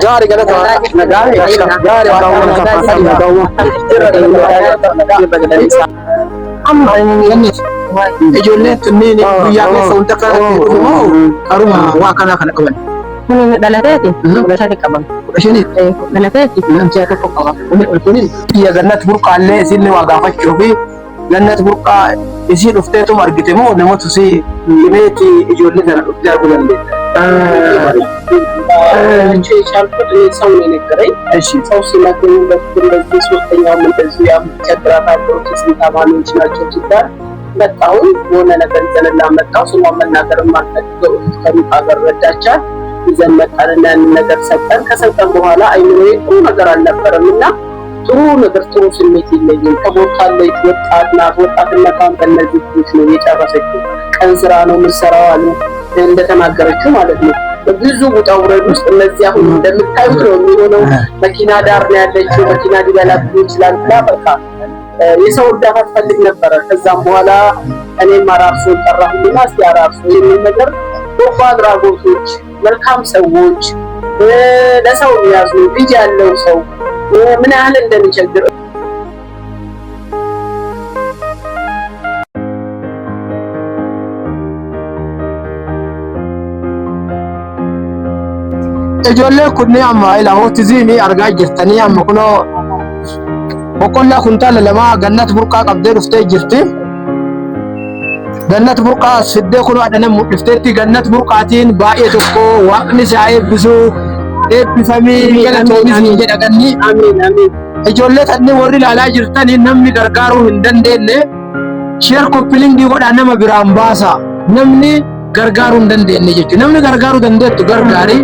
Gari kana gari amma yanni ijoolleen tunniin guyyaa keessa hunda karuma waa kana qaban. Kun dhalateeti. Dhalateeti qaban. Isheen Dhalateeti. namticha tokko qaba. Kunin biyya gannat burqaallee isinni waa gaafachuu fi gannat burqaa isii dhufteetu argite moo namatu si himeeti ijoollee sana dhuftee arguu dandeenya? የቻልኩት ሰው ነው የነገረኝ። እሺ ሰው ሲነግረኝ እንደዚህ ሶስተኛውም እንደዚህ ያምቸግራታቸው ስንት አማኞች ናቸው ሲባል መጣሁ። የሆነ ነገር ይዘንላ መጣሁ። ስሟን መናገር ማልፈልገው ከሚቃ ጋር ረዳቻት ይዘን መጣንና ያንን ነገር ሰጠን። ከሰጠን በኋላ አይምሮዬ ጥሩ ነገር አልነበረም እና ጥሩ ነገር ጥሩ ስሜት የለኝም። ከቦታለች ወጣት ናት። ወጣትነቷን በእነዚህ ልጆች ነው የጨረሰችው። ቀን ስራ ነው የምትሰራው አሉ እንደተናገረችው ማለት ነው። ብዙ ውጣ ውረድ ውስጥ እነዚህ አሁን እንደምታዩት ነው የሚሆነው። መኪና ዳር ነው ያለችው። መኪና ሊበላብኝ ይችላል ብላ በቃ የሰው እርዳታ ትፈልግ ነበረ። ከዛም በኋላ እኔም አራርሶ ጠራሁና እስቲ አራርሶ የሚል ነገር በጎ አድራጎቶች፣ መልካም ሰዎች፣ ለሰው የሚያዝኑ ልጅ ያለው ሰው ምን ያህል እንደሚቸግር ijoollee kunni amma ilamooti ziini argaa jirtanii amma kuno boqqollaa kuntaala lama gannat burqaa qabdee dhuftee jirti. Gannat burqaa fiddee kuno adana mul'ifteetti gannat burqaatiin baay'ee tokko waaqni isaa eebbisu eebbifamii galatoomis jedha ganni. amiin amiin. Ijoollee kanneen warri ilaalaa jirtanii namni gargaaruu hin dandeenye sheer koppilingii godhaa nama biraan baasa. Namni gargaaruu hin dandeenye jechuudha. Namni gargaaruu dandeettu gargaari.